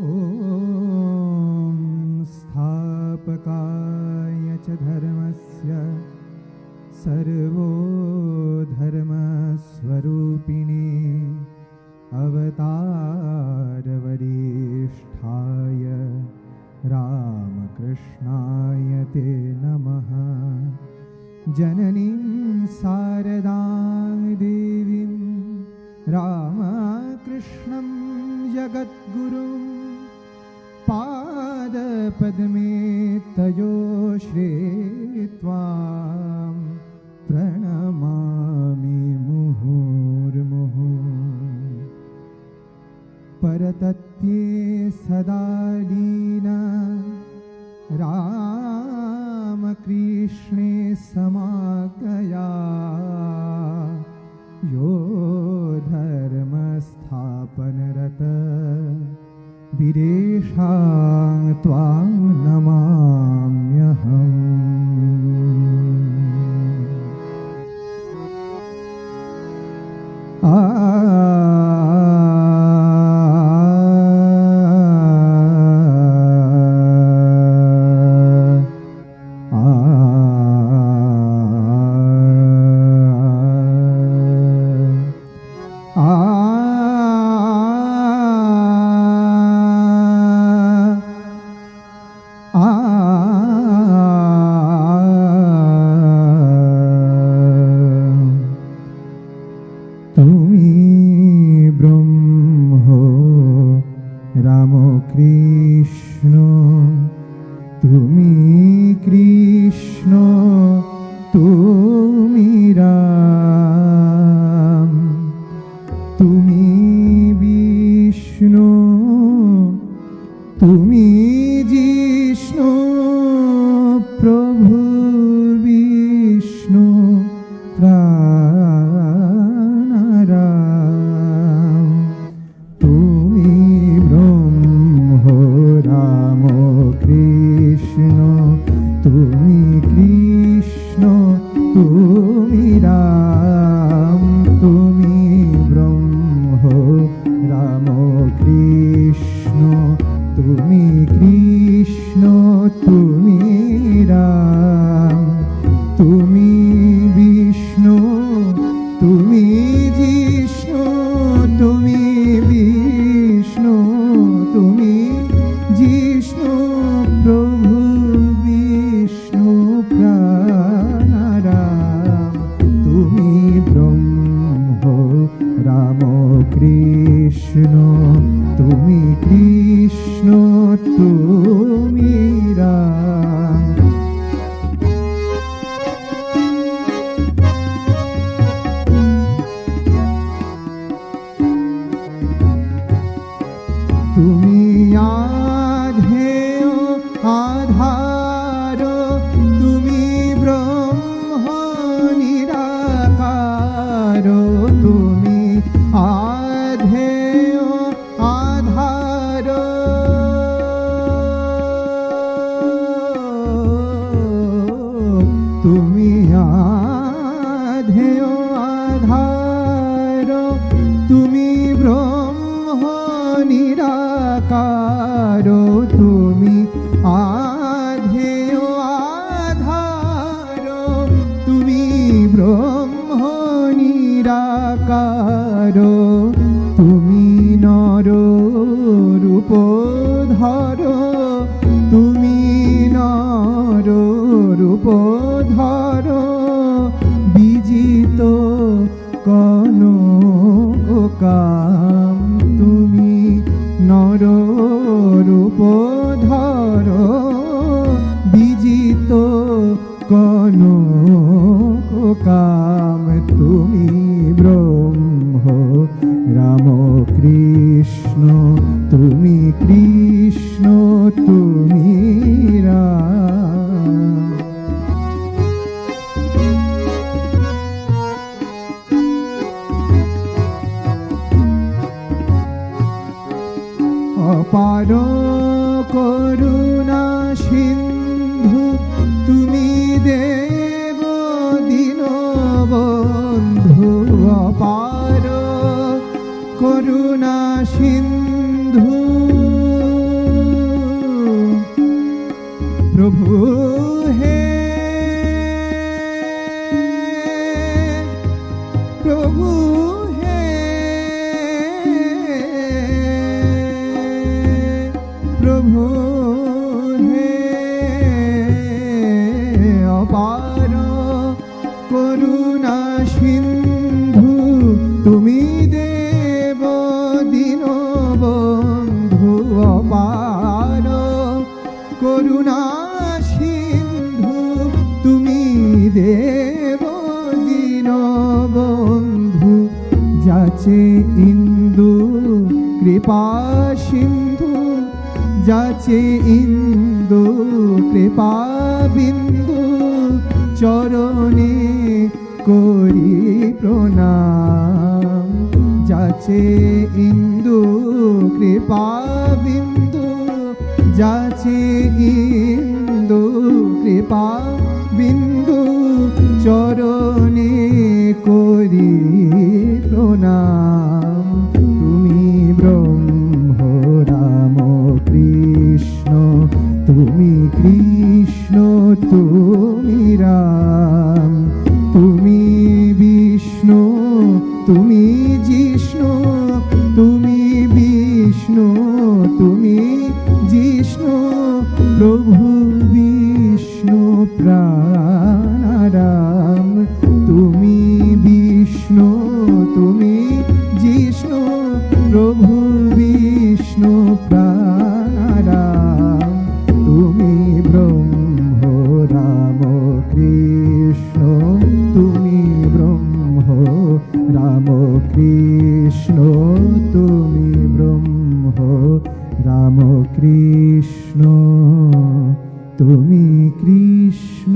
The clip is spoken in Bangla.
ॐ स्थापकाय च धर्मस्य सर्वोधर्मस्वरूपिणे अवतारवरिष्ठाय रामकृष्णाय ते नमः। जननीं शारदां देवीं रामकृष्णं जगद्गुरुं पादपद्मे तयो श्रीत्वा प्रणमामि मुहुर्मुहुः। परतत्ये सदा लीना रामकृष्णे समागया यो धर्मस्थापनरत वीरेशां त्वां नमाम्यहम्। তুমি ব্রহ্ম রাম কৃষ্ণ, তুমি কৃষ্ণ, তুমি রাম, তুমি বিষ্ণু, তুমি জিষ্ণু, প্রভু বিষ্ণু প্রাণারাম। তুমি ব্রহ্ম রাম কৃষ্ণ, তুমি কৃষ্ণ, তুমি রাম, তুমি ব্রহ্ম রাম কৃষ্ণ, তুমি কৃষ্ণ, তুমি রাম, তুমি বিষ্ণু, তুমি জিষ্ণু, তুমি বিষ্ণু, তুমি জিষ্ণু, প্রভু বিষ্ণু প্রাণারাম। তুমি ব্রহ্ম রাম কৃষ্ণ, তুমি কৃষ্ণ, তুমি রাম। তুমি আধেয় আধার, তুমি ব্রহ্ম নিরাকার, তুমি আধেয় আধার, তুমি আধেয় আধার, তুমি ব্রহ্ম নিরাকার, তুমি আধেয় আধার, তুমি ব্রহ্ম নিরাকার, তুমি নর রূপ ধর, তুমি নর রূপ ধর, বিজিত কনক কাম, তুমি নর রূপ ধর, বিজিত কনক কাম, তুমি ব্রহ্ম রাম কৃষ্ণ, তুমি কৃষ্ণ, তুমি রাম। অপার করুণা সিন্ধু, তুমি দেব দীনবন্ধু। অপার করুণা সিন্ধু, সিন্ধু তুমি দেব দীনবন্ধু অপার, করুণা সিন্ধু তুমি দেব দীনবন্ধু, যাচে ইন্দু কৃপা সিন্ধু, যাচে ইন্দু কৃপা বিন্দু, চরণে করি প্রণাম। যাচে ইন্দু কৃপা বিন্দু, যাচে ইন্দু কৃপা বিন্দু, চরণে করি প্রণাম। তুমি ব্রহ্ম রাম কৃষ্ণ, তুমি কৃষ্ণ তুমি রাম, তুমি বিষ্ণু তুমি জিষ্ণু, তুমি বিষ্ণু তুমি জিষ্ণু, প্রভু বিষ্ণু প্রাণারাম। তুমি বিষ্ণু তুমি জিষ্ণু, প্রভু বিষ্ণু প্রাণারাম। তুমি ব্রহ্ম রাম কৃষ্ণ, তুমি ব্রহ্ম রাম কৃষ্ণ, তুমি ব্রহ্ম রাম কৃষ্ণ, তুমি কৃষ্ণ।